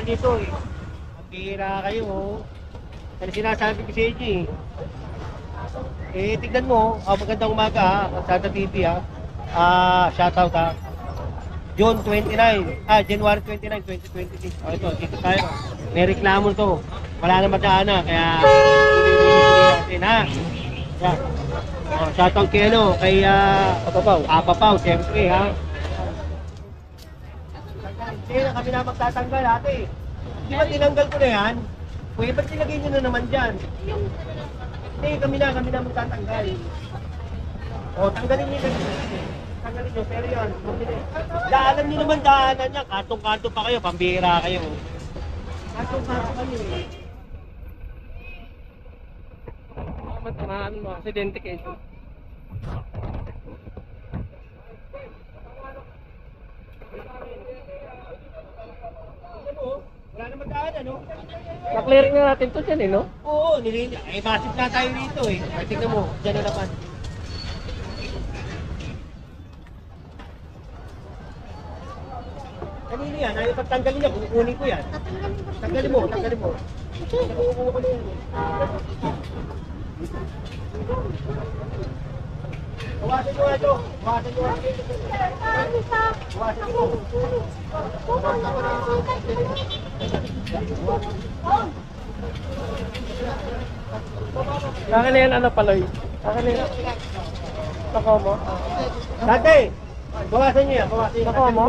Dito eh. Maghihira kayo oh. Ano sinasabi ko sa inyo eh. Tignan mo, magandang umaga ha, Santa TV ha. Shoutout ha. January 29, 2026. Ito, dito tayo. May reklamo to. Wala na madaan na, kaya natin ha. Yan. Shoutout kay kay Papapaw, siyempre ha. Hindi na kami na magtatanggal ate. Di ba tinanggal ko na yan? Kuya, ba't nilagay nyo na naman dyan? Hindi, kami na magtatanggal. O, tanggalin nyo na. Tanggalin nyo, pero yun. Daanan nyo naman daanan niya. Katong-kato pa kayo, pambihira kayo. Katong-kato kayo eh. Maano mo, aksidente kayo. Wala naman daan, ano? Na-clearing na natin to dyan, no? Oo, massive na tayo rito eh. Tingnan mo, dyan na naman. Kanino yan? Ayaw pagtanggalin niya, kukunin ko yan. Tanggalin mo. Kukunin ko na yan. Bawasan nyo ito. Bawasan nyo. Akin na yan, ano paloy? Akin na yan. Nako mo? Dati! Bawasan nyo yan. Nako mo?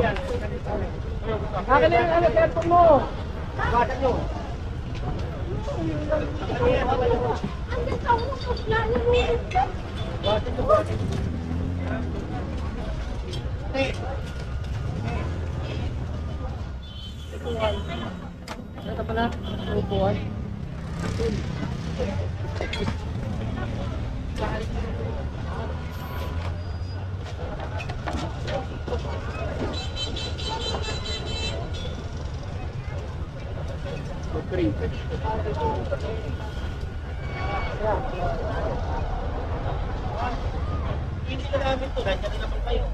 Akin na yan, ano, cellphone mo? Bawasan nyo. Ito pala, upuan. Hindi na namin ito, nandiyan na naman kayo.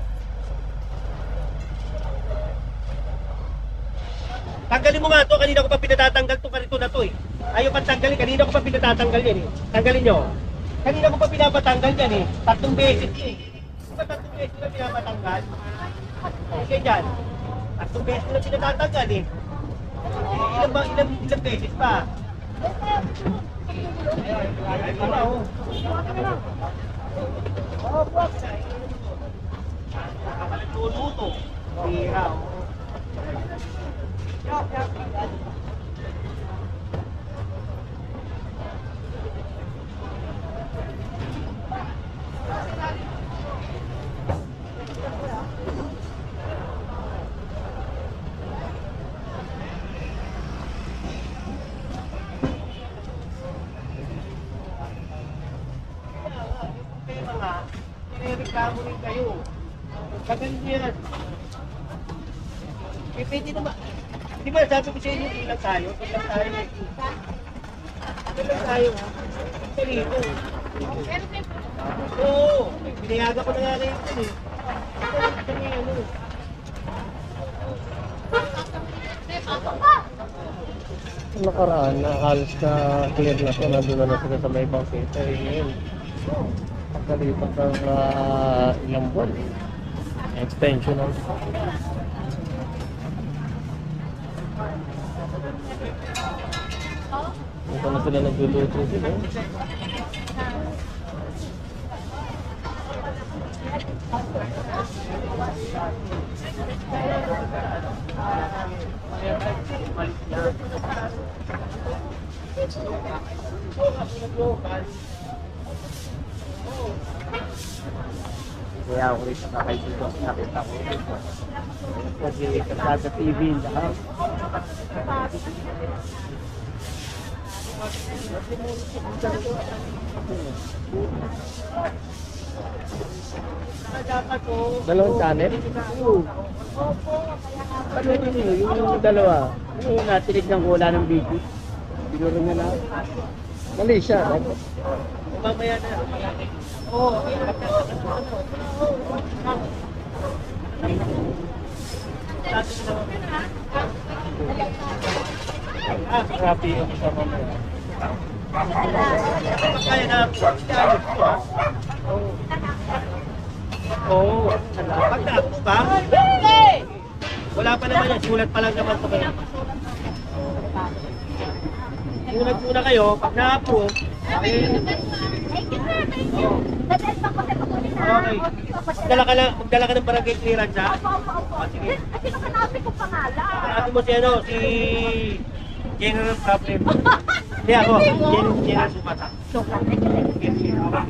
Tanggalin mo nga ito, kanina ko pa pinatatanggal ito karito na ito eh. Ayaw pang tanggalin, kanina ko pa pinatatanggal yan eh. Tanggalin nyo. Kanina ko pa pinapatanggal yan eh. 3 beses eh. Diba 3 beses na pinapatanggal? Sige dyan. 3 beses na pinatatanggal eh. Ilang beses pa? Ay, pala oh. Oh, buwag na. Nakakalit luto. Hira oh. Nireklamo rin kayo. Kaganyan yan. Eh, pwede naman. Di ba sabi ko sa inyo, ilang tayo? Ilang tayo? Ilang tayo? Dito. Oo. Binayaga ko na nga rin ito eh. Nakaraan na halos na clear na to, nandun na sila sa may bangketa eh ngayon. Pagkalipat ng ilang buwan, extension ng ito na sila nagluluto sila. Kaya ako rin sakay dito, nakita ko dito. Kasi kasada TV lahat. Dalawang channel? Ano yun yung dalawa? Yung natinignan ko wala ng video. Siguro nga na. Mali siya. Mamaya na. Oo. Happy ako sa mamaya. Kaya na. Oo. Pag na-approve ba? Wala pa naman yan. Sulat pa lang naman ito kayo. Sulat muna kayo. Pag na-approve, okay. Magdala ka ng barangay clearance ha? Sige. Kasi nakanapin ko pangalan. Sabi mo si ano, si General Problem. Hindi ako, General Sumata.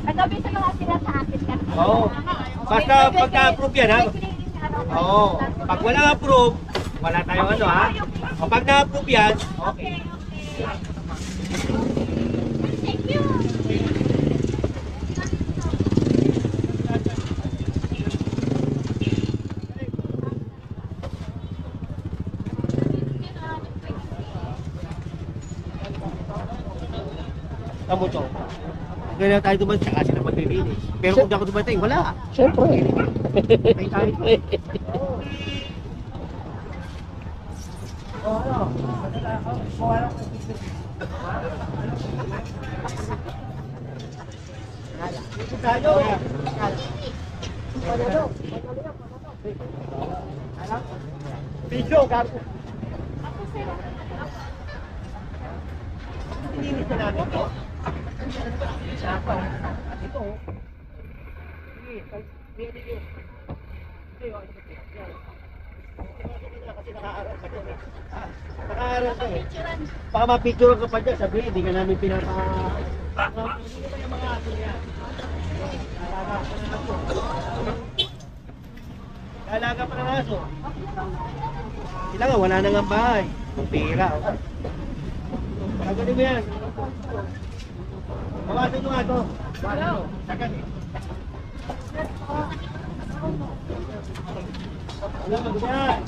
Kagabi sa mga sila sa akin ka. Oo. Basta pagka-approve yan ha? Oo. Pag wala approve, wala tayong ano ha? O pag na-approve yan, okay. Thank you. Tamo to. Ganyan tayo dumating, saka sila maglilinis. Pero kung di ako dumating, wala. Siyempre. Ay tayo. Tayo. Video, gago. Nilinis na namin to. Ito. Sige, pwede yun. Ito yun. Kasi nakaaral ka dyan eh. Nakaaral ka eh. Baka mapicture ka pa dyan, sabihin, hindi ka namin pinapa... Hindi ba yung mga aso niya? Alaga pa ng aso. Sila nga, wala nang ang bahay. Ang pira. Tagali mo yan. Bawasan nyo nga ito. Tagali. Wala mag yan.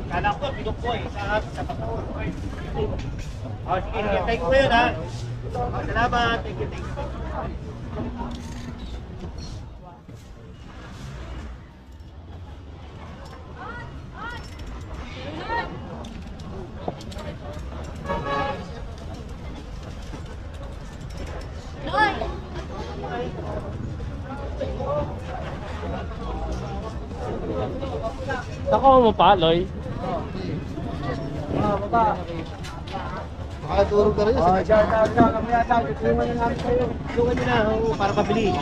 Kala ko, pinok ko eh. Sa pagkakas. Oh, sige, thank you ngayon ha. Salamat. Thank you. Ako mo pa, Loy. Baba. Makatulog na rin yun. Oh, dyan, kami yata. Tulungan na namin kayo. Tulungan nyo na, oo, para mabili.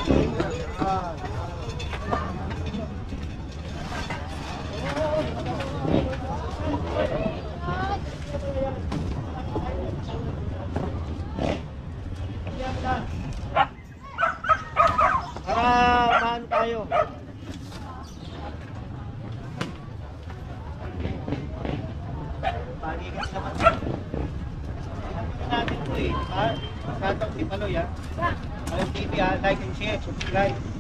Para maano tayo. Panigas naman. Natin ito eh. Ha? Masatang si Paloy ha. Alam TV ha. Like and share. Subscribe.